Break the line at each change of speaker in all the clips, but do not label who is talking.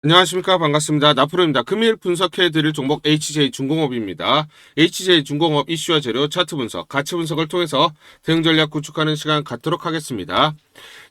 안녕하십니까. 반갑습니다. 나프로입니다. 금일 분석해드릴 종목 HJ중공업입니다. HJ중공업 이슈와 재료, 차트 분석, 가치 분석을 통해서 대응 전략 구축하는 시간 갖도록 하겠습니다.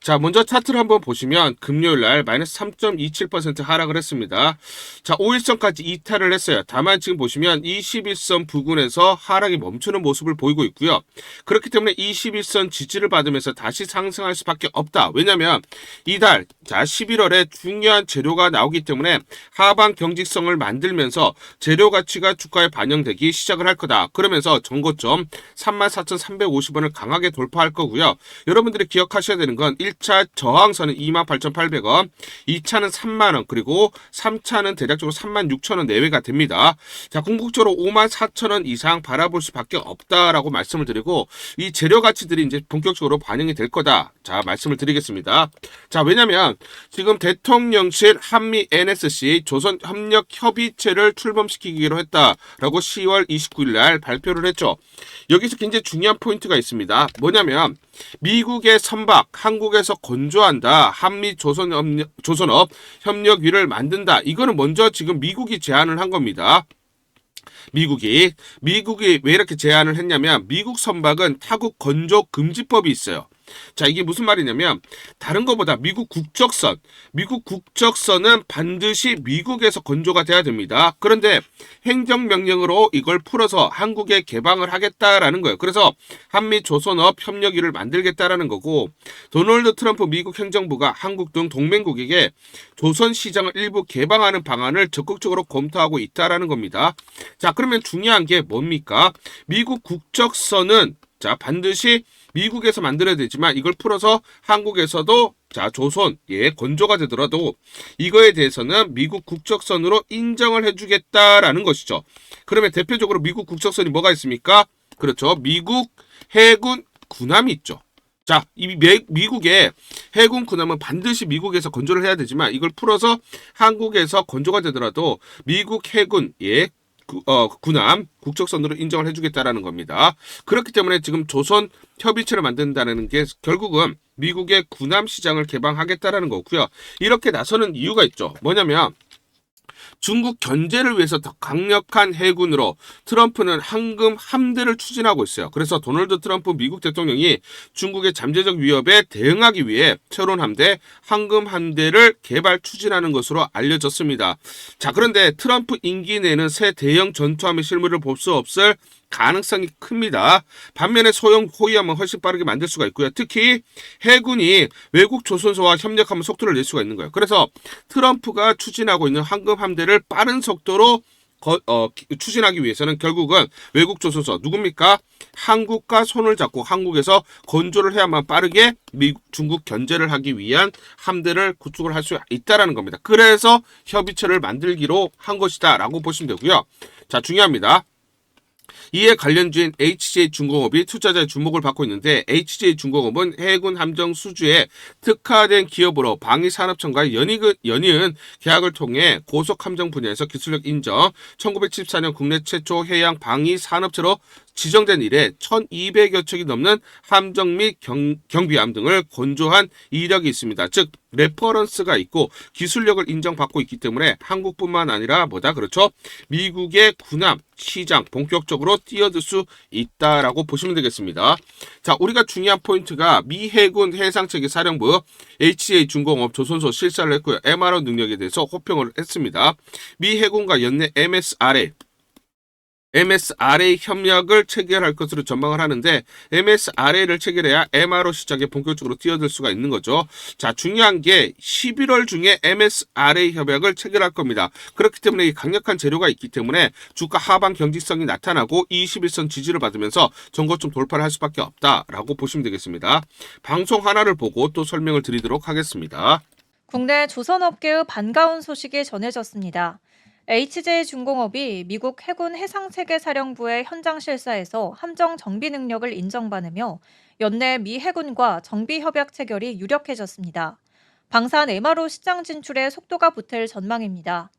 자, 먼저 차트를 한번 보시면 금요일 날 마이너스 3.27% 하락을 했습니다. 자, 5일선까지 이탈을 했어요. 다만 지금 보시면 21선 부근에서 하락이 멈추는 모습을 보이고 있고요. 그렇기 때문에 21선 지지를 받으면서 다시 상승할 수밖에 없다. 왜냐면 이달, 자, 11월에 중요한 재료가 나오기 때문에 하방 경직성을 만들면서 재료 가치가 주가에 반영되기 시작을 할 거다. 그러면서 전고점 34,350원을 강하게 돌파할 거고요. 여러분들이 기억하셔야 되는 건 1차 저항선은 28,800원, 2차는 3만원, 그리고 3차는 대략적으로 36,000원 내외가 됩니다. 자, 궁극적으로 54,000원 이상 바라볼 수밖에 없다라고 말씀을 드리고, 이 재료 가치들이 이제 본격적으로 반영이 될 거다. 자, 말씀을 드리겠습니다. 자, 왜냐면 지금 대통령실 한미 NSC 조선협력협의체를 출범시키기로 했다라고 10월 29일 날 발표를 했죠. 여기서 굉장히 중요한 포인트가 있습니다. 뭐냐면 미국의 선박, 한국에서 건조한다. 한미 조선업 협력위를 만든다. 이거는 먼저 지금 미국이 제안을 한 겁니다. 미국이 왜 이렇게 제안을 했냐면 미국 선박은 타국 건조 금지법이 있어요. 자, 이게 무슨 말이냐면 다른 것보다 미국 국적선은 반드시 미국에서 건조가 돼야 됩니다. 그런데 행정명령으로 이걸 풀어서 한국에 개방을 하겠다라는 거예요. 그래서 한미 조선업 협력위를 만들겠다라는 거고, 도널드 트럼프 미국 행정부가 한국 등 동맹국에게 조선 시장을 일부 개방하는 방안을 적극적으로 검토하고 있다라는 겁니다. 자, 그러면 중요한 게 뭡니까? 미국 국적선은 자, 반드시 미국에서 만들어야 되지만 이걸 풀어서 한국에서도 자, 조선, 건조가 되더라도 이거에 대해서는 미국 국적선으로 인정을 해주겠다라는 것이죠. 그러면 대표적으로 미국 국적선이 뭐가 있습니까? 그렇죠. 미국 해군 군함이 있죠. 자, 이 미국의 해군 군함은 반드시 미국에서 건조를 해야 되지만 이걸 풀어서 한국에서 건조가 되더라도 미국 해군, 군함 국적선으로 인정을 해주겠다라는 겁니다. 그렇기 때문에 지금 조선 협의체를 만든다는 게 결국은 미국의 군함 시장을 개방하겠다라는 거고요. 이렇게 나서는 이유가 있죠. 뭐냐면 중국 견제를 위해서 더 강력한 해군으로 트럼프는 황금 함대를 추진하고 있어요. 그래서 도널드 트럼프 미국 대통령이 중국의 잠재적 위협에 대응하기 위해 새로운 함대, 황금 함대를 개발 추진하는 것으로 알려졌습니다. 자, 그런데 트럼프 임기 내는 새 대형 전투함의 실물을 볼 수 없을 가능성이 큽니다. 반면에 소형 호위함은 훨씬 빠르게 만들 수가 있고요. 특히 해군이 외국 조선소와 협력하면 속도를 낼 수가 있는 거예요. 그래서 트럼프가 추진하고 있는 황금 함대를 빠른 속도로 추진하기 위해서는 결국은 외국 조선소 누굽니까? 한국과 손을 잡고 한국에서 건조를 해야만 빠르게 중국 견제를 하기 위한 함대를 구축을 할 수 있다라는 겁니다. 그래서 협의체를 만들기로 한 것이다 라고 보시면 되고요. 자, 중요합니다. 이에 관련주인 HJ중공업이 투자자의 주목을 받고 있는데, HJ중공업은 해군 함정 수주에 특화된 기업으로 방위산업청과의 연이은 계약을 통해 고속 함정 분야에서 기술력 인정, 1974년 국내 최초 해양 방위산업체로 지정된 이래 1200여 척이 넘는 함정 및 경비함 등을 건조한 이력이 있습니다. 즉 레퍼런스가 있고 기술력을 인정받고 있기 때문에 한국뿐만 아니라 그렇죠? 미국의 군함 시장 본격적으로 뛰어들 수 있다라고 보시면 되겠습니다. 자, 우리가 중요한 포인트가 미 해군 해상체계 사령부 HJ중공업 조선소 실사를 했고요. MRO 능력에 대해서 호평을 했습니다. 미 해군과 연내 MSRA 협력을 체결할 것으로 전망을 하는데, MSRA를 체결해야 MRO 시장에 본격적으로 뛰어들 수가 있는 거죠. 자, 중요한 게 11월 중에 MSRA 협약을 체결할 겁니다. 그렇기 때문에 이 강력한 재료가 있기 때문에 주가 하방 경직성이 나타나고 21선 지지를 받으면서 전고점 돌파를 할 수밖에 없다라고 보시면 되겠습니다. 방송 하나를 보고 또 설명을 드리도록 하겠습니다.
국내 조선업계의 반가운 소식이 전해졌습니다. HJ중공업이 미국 해군 해상체계사령부의 현장 실사에서 함정 정비 능력을 인정받으며 연내 미 해군과 정비 협약 체결이 유력해졌습니다. 방산 MRO 시장 진출에 속도가 붙을 전망입니다.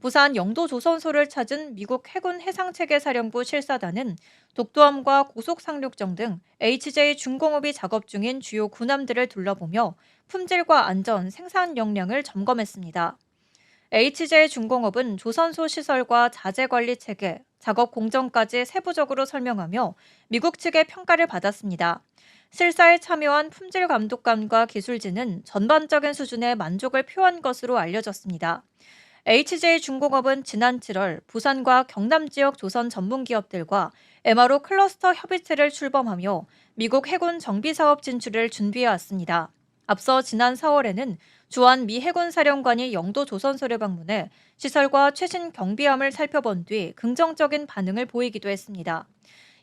부산 영도조선소를 찾은 미국 해군 해상체계사령부 실사단은 독도함과 고속상륙정 등 HJ중공업이 작업 중인 주요 군함들을 둘러보며 품질과 안전, 생산 역량을 점검했습니다. HJ중공업은 조선소 시설과 자재 관리 체계, 작업 공정까지 세부적으로 설명하며 미국 측의 평가를 받았습니다. 실사에 참여한 품질 감독관과 기술진은 전반적인 수준의 만족을 표한 것으로 알려졌습니다. HJ중공업은 지난 7월 부산과 경남 지역 조선 전문 기업들과 MRO 클러스터 협의체를 출범하며 미국 해군 정비 사업 진출을 준비해 왔습니다. 앞서 지난 4월에는 주한 미 해군 사령관이 영도 조선소를 방문해 시설과 최신 경비함을 살펴본 뒤 긍정적인 반응을 보이기도 했습니다.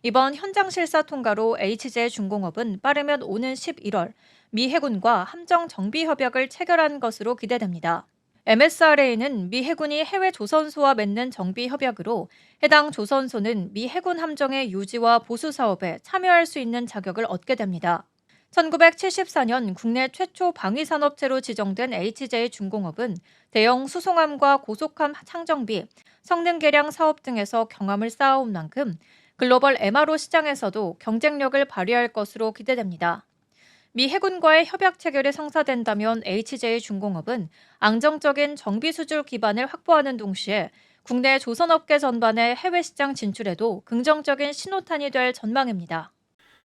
이번 현장 실사 통과로 HJ중공업은 빠르면 오는 11월 미 해군과 함정 정비 협약을 체결한 것으로 기대됩니다. MSRA는 미 해군이 해외 조선소와 맺는 정비 협약으로 해당 조선소는 미 해군 함정의 유지와 보수 사업에 참여할 수 있는 자격을 얻게 됩니다. 1974년 국내 최초 방위산업체로 지정된 HJ중공업은 대형 수송함과 고속함 창정비, 성능 개량 사업 등에서 경험을 쌓아온 만큼 글로벌 MRO 시장에서도 경쟁력을 발휘할 것으로 기대됩니다. 미 해군과의 협약 체결이 성사된다면 HJ중공업은 안정적인 정비 수출 기반을 확보하는 동시에 국내 조선업계 전반의 해외 시장 진출에도 긍정적인 신호탄이 될 전망입니다.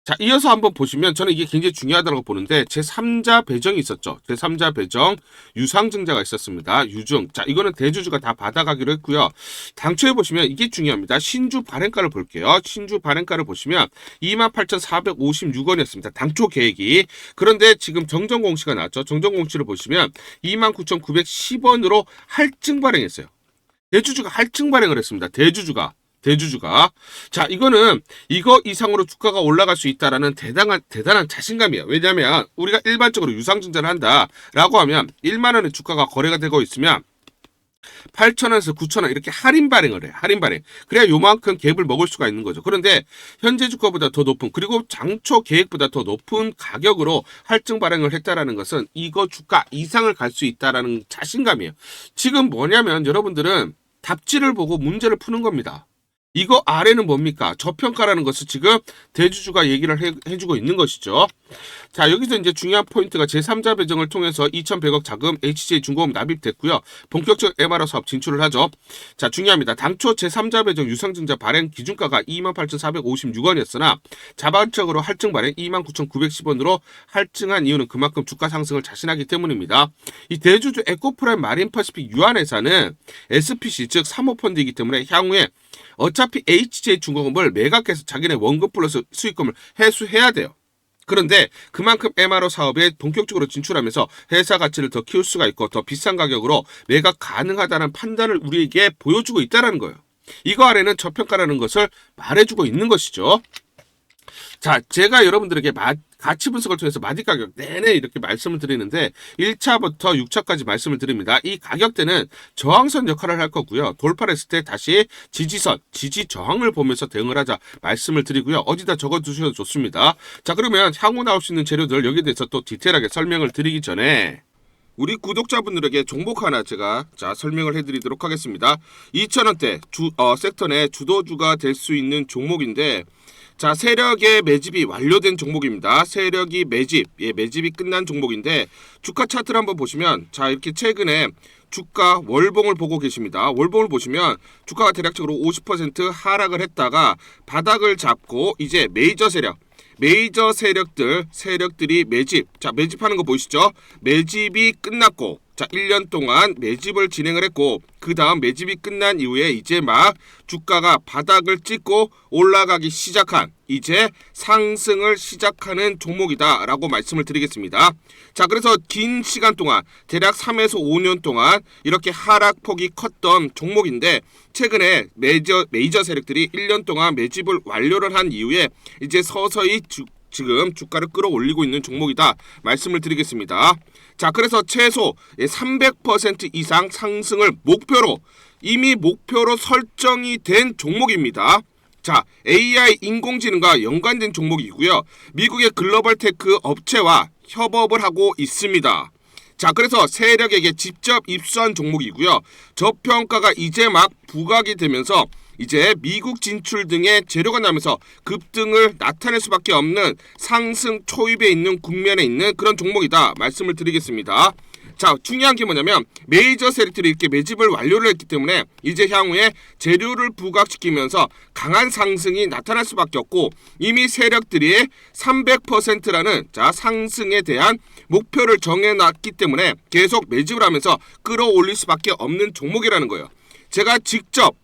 자, 이어서 한번 보시면 저는 이게 굉장히 중요하다고 보는데 제3자 배정이 있었죠. 제3자 배정 유상증자가 있었습니다. 유증. 자, 이거는 대주주가 다 받아가기로 했고요. 당초에 보시면 이게 중요합니다. 신주 발행가를 볼게요. 신주 발행가를 보시면 28,456원이었습니다. 당초 계획이. 그런데 지금 정정 공시가 나왔죠. 정정 공시를 보시면 29,910원으로 할증 발행했어요. 대주주가 할증 발행을 했습니다. 대주주가. 자, 이거는 이거 이상으로 주가가 올라갈 수 있다라는 대단한 자신감이에요. 왜냐하면 우리가 일반적으로 유상증자를 한다라고 하면 1만 원의 주가가 거래가 되고 있으면 8,000원에서 9,000원 이렇게 할인 발행을 해요. 할인 발행. 그래야 요만큼 갭을 먹을 수가 있는 거죠. 그런데 현재 주가보다 더 높은, 그리고 장초 계획보다 더 높은 가격으로 할증 발행을 했다라는 것은 이거 주가 이상을 갈 수 있다라는 자신감이에요. 지금 뭐냐면 여러분들은 답지를 보고 문제를 푸는 겁니다. 이거 아래는 뭡니까? 저평가라는 것을 지금 대주주가 얘기를 해주고 있는 것이죠. 자, 여기서 이제 중요한 포인트가 제3자 배정을 통해서 2,100억 자금 HJ중공업 납입됐고요. 본격적 MRO 사업 진출을 하죠. 자, 중요합니다. 당초 제3자 배정 유상증자 발행 기준가가 28,456원이었으나 자발적으로 할증 발행 29,910원으로 할증한 이유는 그만큼 주가 상승을 자신하기 때문입니다. 이 대주주 에코프라임 마린퍼시픽 유한회사는 SPC 즉 사모펀드이기 때문에 향후에 어차피 HJ중공업을 매각해서 자기네 원금 플러스 수익금을 회수해야 돼요. 그런데 그만큼 MRO 사업에 본격적으로 진출하면서 회사 가치를 더 키울 수가 있고 더 비싼 가격으로 매각 가능하다는 판단을 우리에게 보여주고 있다는 거예요. 이거 아래는 저평가라는 것을 말해주고 있는 것이죠. 자, 제가 여러분들에게 가치 분석을 통해서 마디 가격 내내 이렇게 말씀을 드리는데 1차부터 6차까지 말씀을 드립니다. 이 가격대는 저항선 역할을 할 거고요. 돌파를 했을 때 다시 지지선, 지지 저항을 보면서 대응을 하자 말씀을 드리고요. 어디다 적어두셔도 좋습니다. 자, 그러면 향후 나올 수 있는 재료들 여기에 대해서 또 디테일하게 설명을 드리기 전에 우리 구독자분들에게 종목 하나 제가 설명을 해드리도록 하겠습니다. 2,000원대 섹터 내 주도주가 될 수 있는 종목인데 자, 세력의 매집이 완료된 종목입니다. 세력이 매집이 끝난 종목인데 주가 차트를 한번 보시면 자, 이렇게 최근에 주가 월봉을 보고 계십니다. 월봉을 보시면 주가가 대략적으로 50% 하락을 했다가 바닥을 잡고 이제 메이저 세력들이 매집하는 거 보이시죠? 매집이 끝났고 자, 1년 동안 매집을 진행을 했고 그 다음 매집이 끝난 이후에 이제 막 주가가 바닥을 찍고 올라가기 시작한 이제 상승을 시작하는 종목이다 라고 말씀을 드리겠습니다. 자, 그래서 긴 시간 동안 대략 3에서 5년 동안 이렇게 하락폭이 컸던 종목인데 최근에 메이저 세력들이 1년 동안 매집을 완료를 한 이후에 이제 서서히 지금 주가를 끌어올리고 있는 종목이다 말씀을 드리겠습니다. 자, 그래서 최소 300% 이상 상승을 이미 목표로 설정이 된 종목입니다. 자, AI 인공지능과 연관된 종목이고요. 미국의 글로벌 테크 업체와 협업을 하고 있습니다. 자, 그래서 세력에게 직접 입수한 종목이고요. 저평가가 이제 막 부각이 되면서 이제 미국 진출 등의 재료가 나면서 급등을 나타낼 수밖에 없는 상승 초입에 있는 국면에 있는 그런 종목이다 말씀을 드리겠습니다. 자, 중요한 게 뭐냐면 메이저 세력들이 이렇게 매집을 완료를 했기 때문에 이제 향후에 재료를 부각시키면서 강한 상승이 나타날 수밖에 없고, 이미 세력들이 300%라는 자 상승에 대한 목표를 정해놨기 때문에 계속 매집을 하면서 끌어올릴 수밖에 없는 종목이라는 거예요. 제가 직접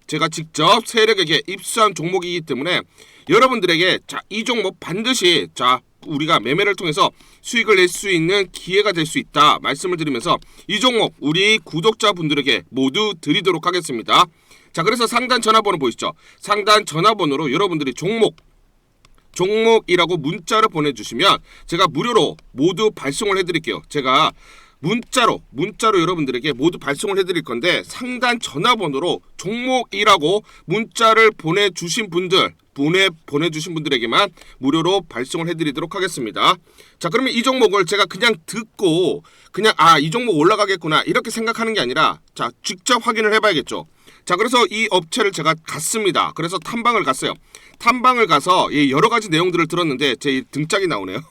세력에게 입수한 종목이기 때문에 여러분들에게 자, 이 종목 반드시 자 우리가 매매를 통해서 수익을 낼 수 있는 기회가 될 수 있다 말씀을 드리면서 이 종목 우리 구독자분들에게 모두 드리도록 하겠습니다. 자, 그래서 상단 전화번호 보이시죠? 상단 전화번호로 여러분들이 종목이라고 문자를 보내주시면 제가 무료로 모두 발송을 해드릴게요. 제가 문자로 여러분들에게 모두 발송을 해드릴 건데, 상단 전화번호로 종목이라고 문자를 보내주신 분들에게만 무료로 발송을 해드리도록 하겠습니다. 자, 그러면 이 종목을 제가 그냥 듣고 그냥 이 종목 올라가겠구나 이렇게 생각하는 게 아니라 자 직접 확인을 해봐야겠죠. 자, 그래서 이 업체를 제가 갔습니다. 그래서 탐방을 갔어요. 탐방을 가서 여러 가지 내용들을 들었는데 제 등짝이 나오네요.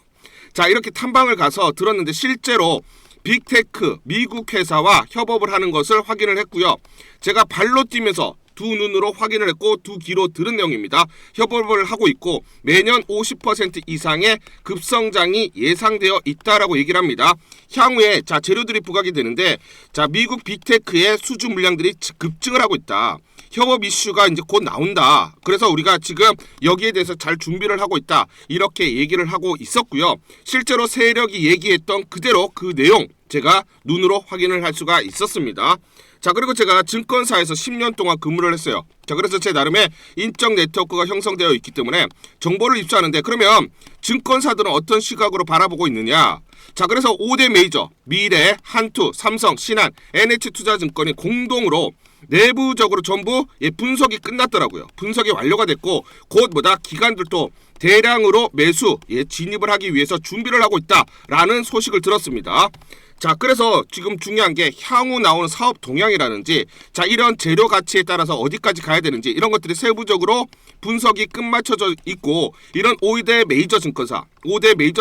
자, 이렇게 탐방을 가서 들었는데 실제로 빅테크 미국 회사와 협업을 하는 것을 확인을 했고요. 제가 발로 뛰면서 두 눈으로 확인을 했고 두 귀로 들은 내용입니다. 협업을 하고 있고 매년 50% 이상의 급성장이 예상되어 있다라고 얘기를 합니다. 향후에 자 재료들이 부각이 되는데 자 미국 빅테크의 수주 물량들이 급증을 하고 있다. 협업 이슈가 이제 곧 나온다. 그래서 우리가 지금 여기에 대해서 잘 준비를 하고 있다. 이렇게 얘기를 하고 있었고요. 실제로 세력이 얘기했던 그대로 그 내용 제가 눈으로 확인을 할 수가 있었습니다. 자, 그리고 제가 증권사에서 10년 동안 근무를 했어요. 자, 그래서 제 나름의 인적 네트워크가 형성되어 있기 때문에 정보를 입수하는데, 그러면 증권사들은 어떤 시각으로 바라보고 있느냐? 자, 그래서 5대 메이저 미래, 한투, 삼성, 신한, NH투자증권이 공동으로 내부적으로 전부 분석이 끝났더라고요. 분석이 완료가 됐고 곧 기관들도 대량으로 매수 진입을 하기 위해서 준비를 하고 있다라는 소식을 들었습니다. 자, 그래서 지금 중요한 게 향후 나오는 사업 동향이라든지 자 이런 재료 가치에 따라서 어디까지 가야 되는지 이런 것들이 세부적으로 분석이 끝마쳐져 있고, 이런 5대 메이저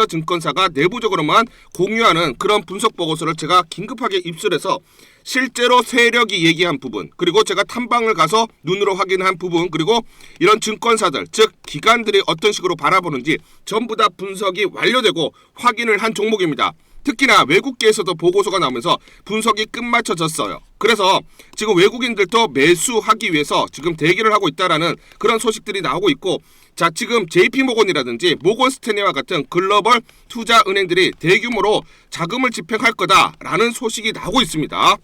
증권사가 내부적으로만 공유하는 그런 분석 보고서를 제가 긴급하게 입수해서 실제로 세력이 얘기한 부분, 그리고 제가 탐방을 가서 눈으로 확인한 부분, 그리고 이런 증권사들 즉 기관들이 어떤 식으로 바라보는지 전부 다 분석이 완료되고 확인을 한 종목입니다. 특히나 외국계에서도 보고서가 나오면서 분석이 끝마쳐졌어요. 그래서 지금 외국인들도 매수하기 위해서 지금 대기를 하고 있다라는 그런 소식들이 나오고 있고, 자 지금 JP모건이라든지 모건스탠리와 같은 글로벌 투자 은행들이 대규모로 자금을 집행할 거다라는 소식이 나오고 있습니다.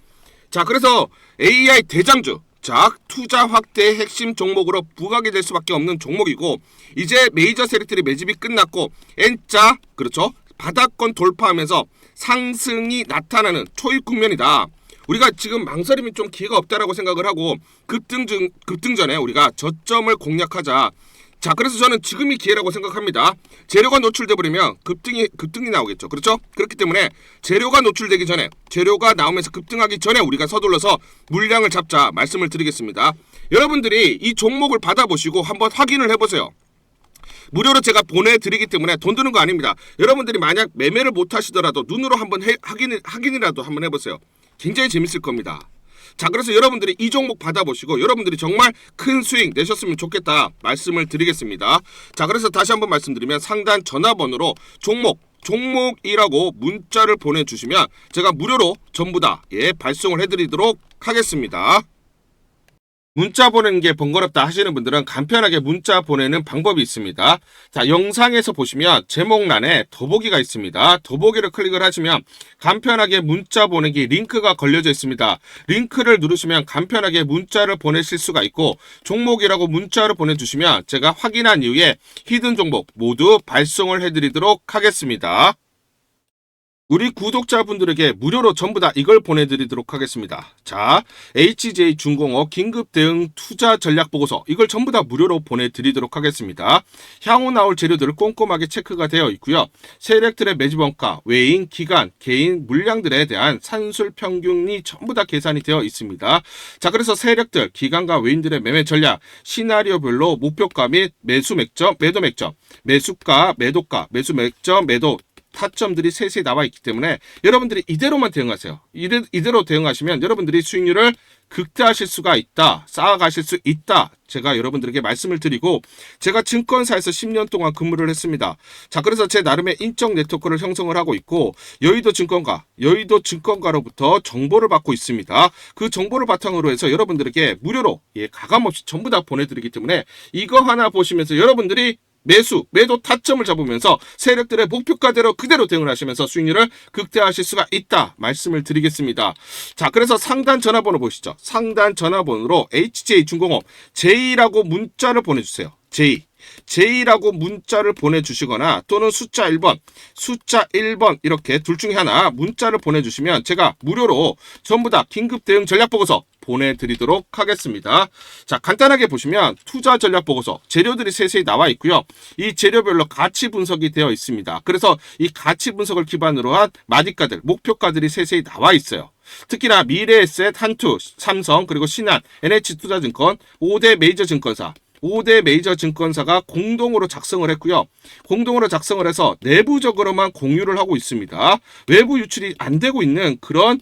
자, 그래서 AI 대장주 자 투자 확대의 핵심 종목으로 부각이 될 수밖에 없는 종목이고, 이제 메이저 세력들이 매집이 끝났고 N자 그렇죠 바닥권 돌파하면서 상승이 나타나는 초입 국면이다. 우리가 지금 망설임이 좀 기회가 없다라고 생각을 하고 급등 전에 우리가 저점을 공략하자. 자, 그래서 저는 지금이 기회라고 생각합니다. 재료가 노출돼 버리면 급등이 나오겠죠. 그렇죠? 그렇기 때문에 재료가 노출되기 전에, 재료가 나오면서 급등하기 전에 우리가 서둘러서 물량을 잡자 말씀을 드리겠습니다. 여러분들이 이 종목을 받아보시고 한번 확인을 해보세요. 무료로 제가 보내드리기 때문에 돈 드는 거 아닙니다. 여러분들이 만약 매매를 못 하시더라도 눈으로 한번 확인이라도 한번 해보세요. 굉장히 재밌을 겁니다. 자, 그래서 여러분들이 이 종목 받아보시고 여러분들이 정말 큰 수익 내셨으면 좋겠다 말씀을 드리겠습니다. 자, 그래서 다시 한번 말씀드리면 상단 전화번호로 종목이라고 문자를 보내주시면 제가 무료로 전부 다 발송을 해드리도록 하겠습니다. 문자 보내는 게 번거롭다 하시는 분들은 간편하게 문자 보내는 방법이 있습니다. 자, 영상에서 보시면 제목란에 더보기가 있습니다. 더보기를 클릭을 하시면 간편하게 문자 보내기 링크가 걸려져 있습니다. 링크를 누르시면 간편하게 문자를 보내실 수가 있고, 종목이라고 문자를 보내주시면 제가 확인한 이후에 히든 종목 모두 발송을 해드리도록 하겠습니다. 우리 구독자분들에게 무료로 전부 다 이걸 보내드리도록 하겠습니다. 자, HJ중공업 긴급대응 투자 전략 보고서 이걸 전부 다 무료로 보내드리도록 하겠습니다. 향후 나올 재료들 꼼꼼하게 체크가 되어 있고요. 세력들의 매집원가, 외인, 기간, 개인 물량들에 대한 산술 평균이 전부 다 계산이 되어 있습니다. 자, 그래서 세력들, 기간과 외인들의 매매 전략, 시나리오별로 목표가 및 매수 맥점, 매도 맥점, 매수가, 매도가, 매수 맥점, 매도 타점들이 세세히 나와 있기 때문에 여러분들이 이대로만 대응하세요. 이대로 대응하시면 여러분들이 수익률을 극대화하실 수가 있다, 쌓아가실 수 있다, 제가 여러분들에게 말씀을 드리고, 제가 증권사에서 10년 동안 근무를 했습니다. 자, 그래서 제 나름의 인적 네트워크를 형성을 하고 있고, 여의도 증권가로부터 정보를 받고 있습니다. 그 정보를 바탕으로 해서 여러분들에게 무료로 가감없이 전부 다 보내드리기 때문에 이거 하나 보시면서 여러분들이 매도 타점을 잡으면서 세력들의 목표가대로 그대로 대응을 하시면서 수익률을 극대화하실 수가 있다 말씀을 드리겠습니다. 자, 그래서 상단 전화번호 보시죠. 상단 전화번호로 HJ중공업 J라고 문자를 보내주세요. J라고 문자를 보내주시거나 또는 숫자 1번 이렇게 둘 중에 하나 문자를 보내주시면 제가 무료로 전부 다 긴급 대응 전략 보고서 보내드리도록 하겠습니다. 자, 간단하게 보시면 투자 전략 보고서 재료들이 세세히 나와 있고요. 이 재료별로 가치 분석이 되어 있습니다. 그래서 이 가치 분석을 기반으로 한 마디가들, 목표가들이 세세히 나와 있어요. 특히나 미래에셋, 한투, 삼성, 그리고 신한, NH투자증권 5대 메이저 증권사가 공동으로 작성을 했고요. 공동으로 작성을 해서 내부적으로만 공유를 하고 있습니다. 외부 유출이 안 되고 있는 그런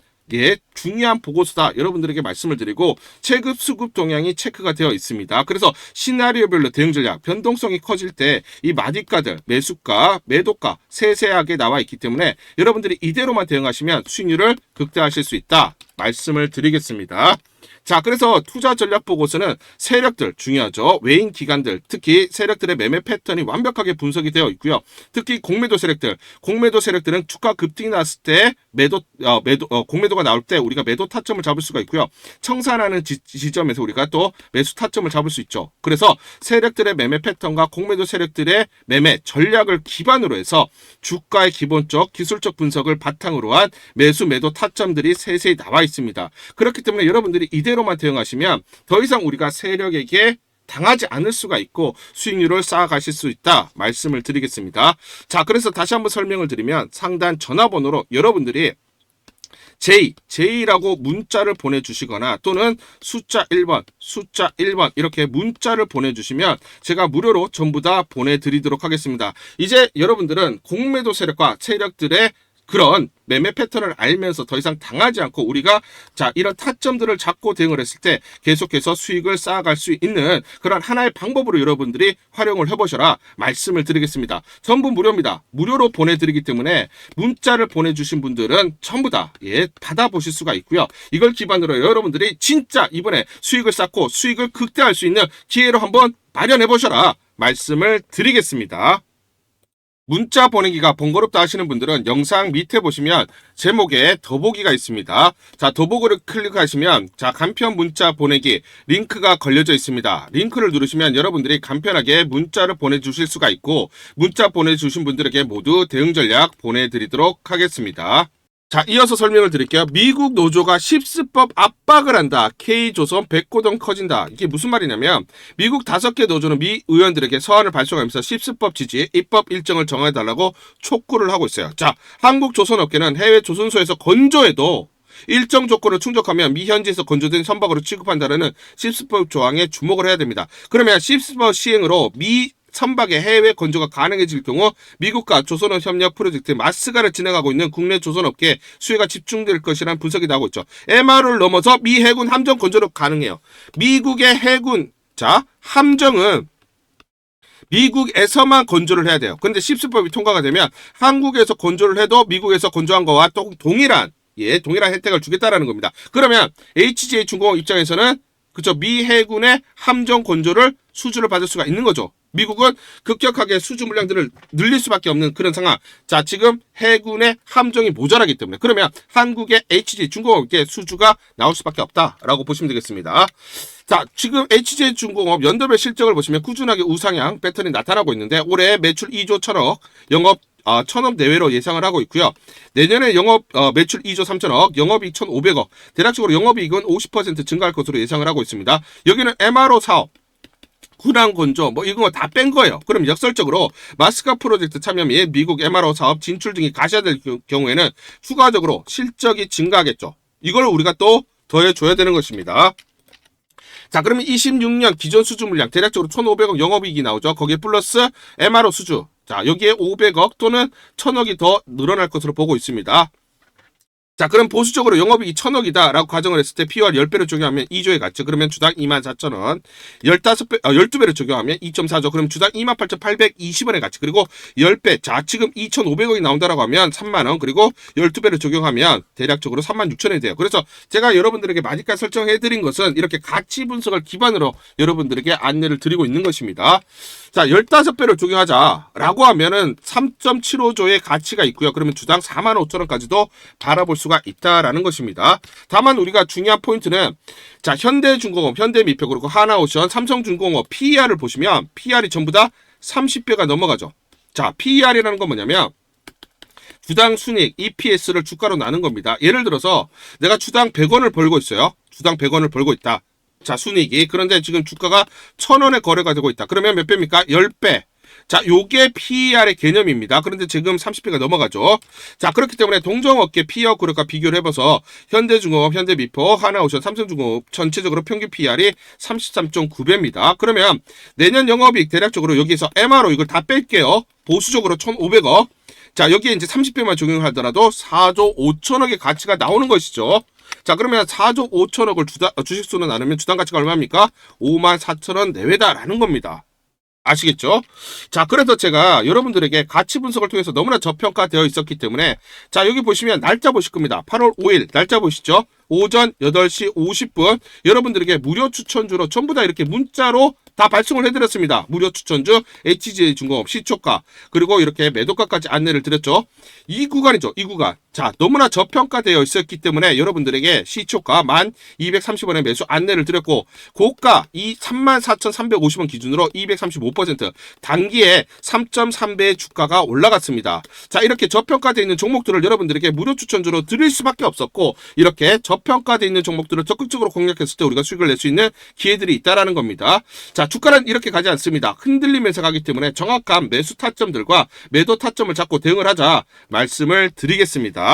중요한 보고서다 여러분들에게 말씀을 드리고, 체급 수급 동향이 체크가 되어 있습니다. 그래서 시나리오별로 대응 전략 변동성이 커질 때 이 마디가들, 매수가, 매도가 세세하게 나와 있기 때문에 여러분들이 이대로만 대응하시면 수익률을 극대화하실 수 있다 말씀을 드리겠습니다. 자, 그래서 투자 전략 보고서는 세력들 중요하죠. 외인 기관들, 특히 세력들의 매매 패턴이 완벽하게 분석이 되어 있고요. 특히 공매도 세력들은 주가 급등이 났을 때 공매도가 나올 때 우리가 매도 타점을 잡을 수가 있고요. 청산하는 지점에서 우리가 또 매수 타점을 잡을 수 있죠. 그래서 세력들의 매매 패턴과 공매도 세력들의 매매 전략을 기반으로 해서 주가의 기본적 기술적 분석을 바탕으로 한 매수 매도 타점들이 세세히 나와 있습니다. 그렇기 때문에 여러분들이 이대로만 대응하시면 더 이상 우리가 세력에게 당하지 않을 수가 있고 수익률을 쌓아가실 수 있다 말씀을 드리겠습니다. 자, 그래서 다시 한번 설명을 드리면 상단 전화번호로 여러분들이 J라고 문자를 보내주시거나 또는 숫자 1번 이렇게 문자를 보내주시면 제가 무료로 전부 다 보내드리도록 하겠습니다. 이제 여러분들은 공매도 세력과 세력들의 그런 매매 패턴을 알면서 더 이상 당하지 않고 우리가 이런 타점들을 잡고 대응을 했을 때 계속해서 수익을 쌓아갈 수 있는 그런 하나의 방법으로 여러분들이 활용을 해보셔라 말씀을 드리겠습니다. 전부 무료입니다. 무료로 보내드리기 때문에 문자를 보내주신 분들은 전부 다 받아보실 수가 있고요. 이걸 기반으로 여러분들이 진짜 이번에 수익을 쌓고 수익을 극대화할 수 있는 기회로 한번 마련해보셔라 말씀을 드리겠습니다. 문자 보내기가 번거롭다 하시는 분들은 영상 밑에 보시면 제목에 더보기가 있습니다. 자, 더보기를 클릭하시면 간편 문자 보내기 링크가 걸려져 있습니다. 링크를 누르시면 여러분들이 간편하게 문자를 보내주실 수가 있고, 문자 보내주신 분들에게 모두 대응 전략 보내드리도록 하겠습니다. 자, 이어서 설명을 드릴게요. 미국 노조가 십수법 압박을 한다. K조선 백고동 커진다. 이게 무슨 말이냐면 미국 5개 노조는 미 의원들에게 서한을 발송하면서 십수법 지지, 입법 일정을 정해달라고 촉구를 하고 있어요. 자, 한국 조선업계는 해외 조선소에서 건조해도 일정 조건을 충족하면 미 현지에서 건조된 선박으로 취급한다는 십수법 조항에 주목을 해야 됩니다. 그러면 십수법 시행으로 미 선박의 해외 건조가 가능해질 경우 미국과 조선업 협력 프로젝트 마스가를 진행하고 있는 국내 조선업계 수혜가 집중될 것이라는 분석이 나오고 있죠. MR을 넘어서 미 해군 함정 건조로 가능해요. 미국의 해군 함정은 미국에서만 건조를 해야 돼요. 그런데 십수법이 통과가 되면 한국에서 건조를 해도 미국에서 건조한 거와 또 동일한 혜택을 주겠다라는 겁니다. 그러면 HJ중공업 입장에서는 미 해군의 함정 건조를 수주를 받을 수가 있는 거죠. 미국은 급격하게 수주 물량들을 늘릴 수밖에 없는 그런 상황. 자, 지금 해군의 함정이 모자라기 때문에 그러면 한국의 HJ중공업계 수주가 나올 수밖에 없다라고 보시면 되겠습니다. 자, 지금 HJ중공업 연도별 실적을 보시면 꾸준하게 우상향 패턴이 나타나고 있는데 올해 매출 2조 1천억, 영업 1,000억 내외로 예상을 하고 있고요. 내년에 매출 2조 3천억, 영업이익 1,500억, 대략적으로 영업이익은 50% 증가할 것으로 예상을 하고 있습니다. 여기는 MRO 사업, 군항 건조 이거 다 뺀 거예요. 그럼 역설적으로 마스카 프로젝트 참여 및 미국 MRO 사업 진출 등이 가시화될 경우에는 추가적으로 실적이 증가하겠죠. 이걸 우리가 또 더해줘야 되는 것입니다. 자, 그러면 26년 기존 수주 물량 대략적으로 1,500억 영업이익이 나오죠. 거기에 플러스 MRO 수주 자, 여기에 500억 또는 1000억이 더 늘어날 것으로 보고 있습니다. 자, 그럼 보수적으로 영업이익이 1000억이다 라고 가정을 했을 때 POR 10배로 적용하면 2조에 갔죠. 그러면 주당 24,000원. 12배로 적용하면 2.4조. 그럼 주당 28,820원에 갔지. 그리고 10배. 자, 지금 2,500억이 나온다라고 하면 3만원. 그리고 12배로 적용하면 대략적으로 36,000원이 돼요. 그래서 제가 여러분들에게 많이까지 설정해드린 것은 이렇게 가치 분석을 기반으로 여러분들에게 안내를 드리고 있는 것입니다. 자, 15배로 적용하자라고 하면은 3.75조의 가치가 있고요. 그러면 주당 45,000원까지도 바라볼 수가 있다라는 것입니다. 다만 우리가 중요한 포인트는 자, 현대중공업, 현대미표 그리고 하나오션, 삼성중공업 PER을 보시면 PER이 전부 다 30배가 넘어가죠. 자, PER이라는 건 뭐냐면 주당 순이익 EPS를 주가로 나눈 겁니다. 예를 들어서 내가 주당 100원을 벌고 있어요. 주당 100원을 벌고 있다. 자, 순이익이. 그런데 지금 주가가 1000원에 거래가 되고 있다. 그러면 몇 배입니까? 10배. 자, 요게 PER의 개념입니다. 그런데 지금 30배가 넘어가죠. 자, 그렇기 때문에 동종업계 PER 그룹과 비교를 해봐서 현대중공업, 현대미포, 하나오션, 삼성중공업 전체적으로 평균 PER이 33.9배입니다. 그러면 내년 영업이익 대략적으로 여기서 MRO 이걸 다 뺄게요. 보수적으로 1,500억. 자, 여기에 이제 30배만 적용하더라도 4조 5천억의 가치가 나오는 것이죠. 자, 그러면 4조 5천억을 주식수로 나누면 주당 가치가 얼마입니까? 54,000원 내외다라는 겁니다. 아시겠죠? 자, 그래서 제가 여러분들에게 가치 분석을 통해서 너무나 저평가되어 있었기 때문에 자, 여기 보시면 날짜 보실 겁니다. 8월 5일 날짜 보시죠. 오전 8시 50분 여러분들에게 무료 추천주로 전부 다 이렇게 문자로 다 발송을 해드렸습니다. 무료 추천주 HJ중공업 시초가 그리고 이렇게 매도가까지 안내를 드렸죠. 이 구간이죠. 이 구간. 자, 너무나 저평가되어 있었기 때문에 여러분들에게 시초가 1230원의 매수 안내를 드렸고 고가 이 34,350원 기준으로 235% 단기에 3.3배의 주가가 올라갔습니다. 자, 이렇게 저평가되어 있는 종목들을 여러분들에게 무료 추천주로 드릴 수밖에 없었고 이렇게 저평가되어 있는 종목들을 적극적으로 공략했을 때 우리가 수익을 낼 수 있는 기회들이 있다라는 겁니다. 자, 주가는 이렇게 가지 않습니다. 흔들리면서 가기 때문에 정확한 매수 타점들과 매도 타점을 잡고 대응을 하자 말씀을 드리겠습니다.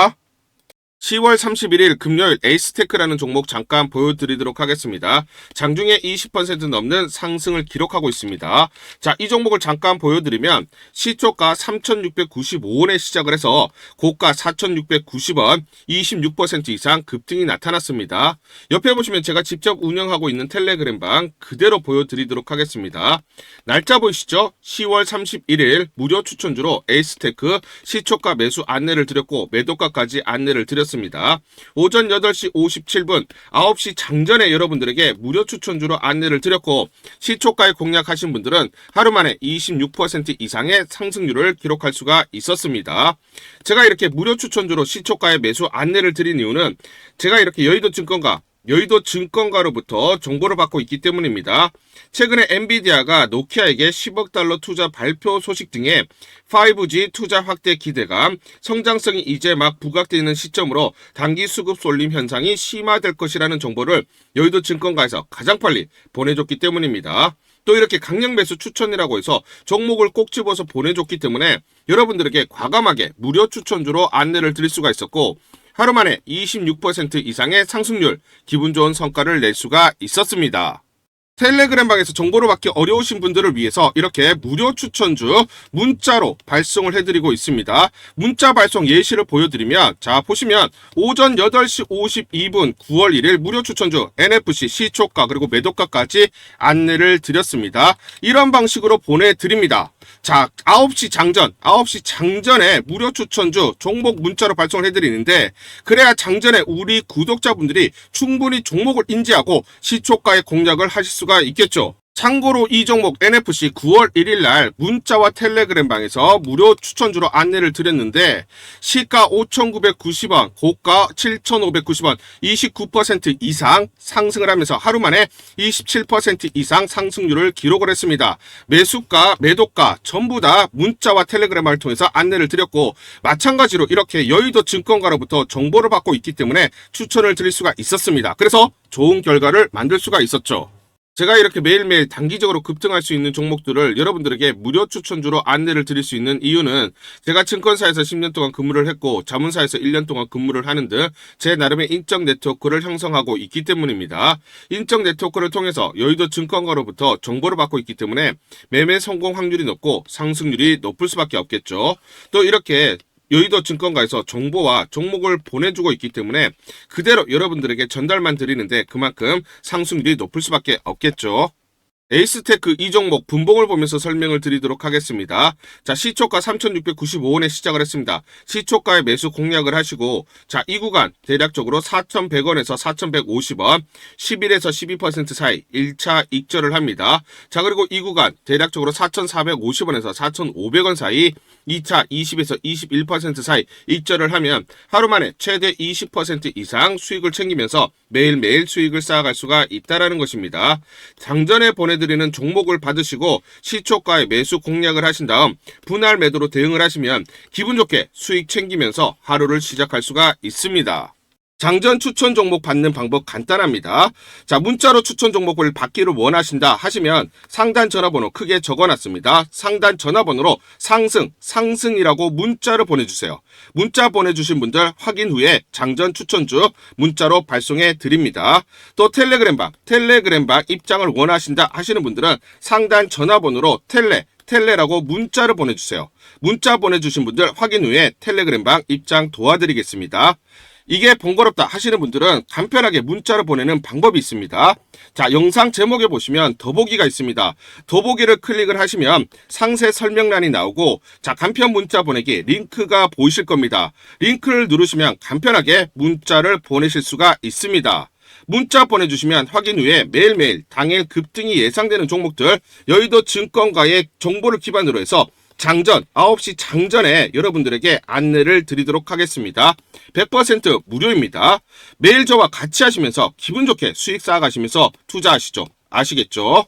10월 31일 금요일 에이스테크라는 종목 잠깐 보여드리도록 하겠습니다. 장중에 20% 넘는 상승을 기록하고 있습니다. 자, 이 종목을 잠깐 보여드리면 시초가 3,695원에 시작을 해서 고가 4,690원 26% 이상 급등이 나타났습니다. 옆에 보시면 제가 직접 운영하고 있는 텔레그램방 그대로 보여드리도록 하겠습니다. 날짜 보이시죠? 10월 31일 무료 추천주로 에이스테크 시초가 매수 안내를 드렸고 매도가까지 안내를 드렸습니다. 오전 8시 57분 9시 장전에 여러분들에게 무료 추천주로 안내를 드렸고 시초가에 공략하신 분들은 하루 만에 26% 이상의 상승률을 기록할 수가 있었습니다. 제가 이렇게 무료 추천주로 시초가에 매수 안내를 드린 이유는 제가 이렇게 여의도증권가로부터 정보를 받고 있기 때문입니다. 최근에 엔비디아가 노키아에게 10억 달러 투자 발표 소식 등의 5G 투자 확대 기대감, 성장성이 이제 막 부각되는 시점으로 단기 수급 쏠림 현상이 심화될 것이라는 정보를 여의도증권가에서 가장 빨리 보내줬기 때문입니다. 또 이렇게 강력 매수 추천이라고 해서 종목을 꼭 집어서 보내줬기 때문에 여러분들에게 과감하게 무료 추천주로 안내를 드릴 수가 있었고 하루 만에 26% 이상의 상승률, 기분 좋은 성과를 낼 수가 있었습니다. 텔레그램방에서 정보를 받기 어려우신 분들을 위해서 이렇게 무료 추천주 문자로 발송을 해드리고 있습니다. 문자 발송 예시를 보여드리면 자 보시면 오전 8시 52분 9월 1일 무료 추천주 NFC 시초가 그리고 매도가까지 안내를 드렸습니다. 이런 방식으로 보내드립니다. 자 9시 장전에 무료 추천주 종목 문자로 발송을 해드리는데 그래야 장전에 우리 구독자분들이 충분히 종목을 인지하고 시초가의 공략을 하실 수가 있겠죠. 참고로 이 종목 NFC 9월 1일 날 문자와 텔레그램방에서 무료 추천주로 안내를 드렸는데 시가 5,990원, 고가 7,590원, 29% 이상 상승을 하면서 하루 만에 27% 이상 상승률을 기록을 했습니다. 매수가, 매도가 전부 다 문자와 텔레그램을 통해서 안내를 드렸고 마찬가지로 이렇게 여의도 증권가로부터 정보를 받고 있기 때문에 추천을 드릴 수가 있었습니다. 그래서 좋은 결과를 만들 수가 있었죠. 제가 이렇게 매일매일 단기적으로 급등할 수 있는 종목들을 여러분들에게 무료 추천주로 안내를 드릴 수 있는 이유는 제가 증권사에서 10년 동안 근무를 했고 자문사에서 1년 동안 근무를 하는 등 제 나름의 인적 네트워크를 형성하고 있기 때문입니다. 인적 네트워크를 통해서 여의도 증권가로부터 정보를 받고 있기 때문에 매매 성공 확률이 높고 상승률이 높을 수밖에 없겠죠. 또 이렇게 여의도 증권가에서 정보와 종목을 보내주고 있기 때문에 그대로 여러분들에게 전달만 드리는데 그만큼 상승률이 높을 수밖에 없겠죠. 에이스테크 이 종목 분봉을 보면서 설명을 드리도록 하겠습니다. 자, 시초가 3,695원에 시작을 했습니다. 시초가에 매수 공략을 하시고, 자, 이 구간 대략적으로 4,100원에서 4,150원, 11에서 12% 사이 1차 익절을 합니다. 자, 그리고 이 구간 대략적으로 4,450원에서 4,500원 사이 2차 20에서 21% 사이 익절을 하면 하루 만에 최대 20% 이상 수익을 챙기면서 매일매일 수익을 쌓아갈 수가 있다는 것입니다. 장전에 보내드리는 종목을 받으시고 시초가에 매수 공략을 하신 다음 분할 매도로 대응을 하시면 기분 좋게 수익 챙기면서 하루를 시작할 수가 있습니다. 장전 추천 종목 받는 방법 간단합니다. 자, 문자로 추천 종목을 받기를 원하신다 하시면 상단 전화번호 크게 적어놨습니다. 상단 전화번호로 상승이라고 문자를 보내주세요. 문자 보내주신 분들 확인 후에 장전 추천주 문자로 발송해 드립니다. 또 텔레그램방 입장을 원하신다 하시는 분들은 상단 전화번호로 텔레라고 문자를 보내주세요. 문자 보내주신 분들 확인 후에 텔레그램방 입장 도와드리겠습니다. 이게 번거롭다 하시는 분들은 간편하게 문자로 보내는 방법이 있습니다. 자, 영상 제목에 보시면 더보기가 있습니다. 더보기를 클릭을 하시면 상세 설명란이 나오고, 자, 간편 문자 보내기 링크가 보이실 겁니다. 링크를 누르시면 간편하게 문자를 보내실 수가 있습니다. 문자 보내주시면 확인 후에 매일매일 당일 급등이 예상되는 종목들 여의도 증권가의 정보를 기반으로 해서 장전 9시 장전에 여러분들에게 안내를 드리도록 하겠습니다. 100% 무료입니다. 매일 저와 같이 하시면서 기분 좋게 수익 쌓아가시면서 투자하시죠. 아시겠죠?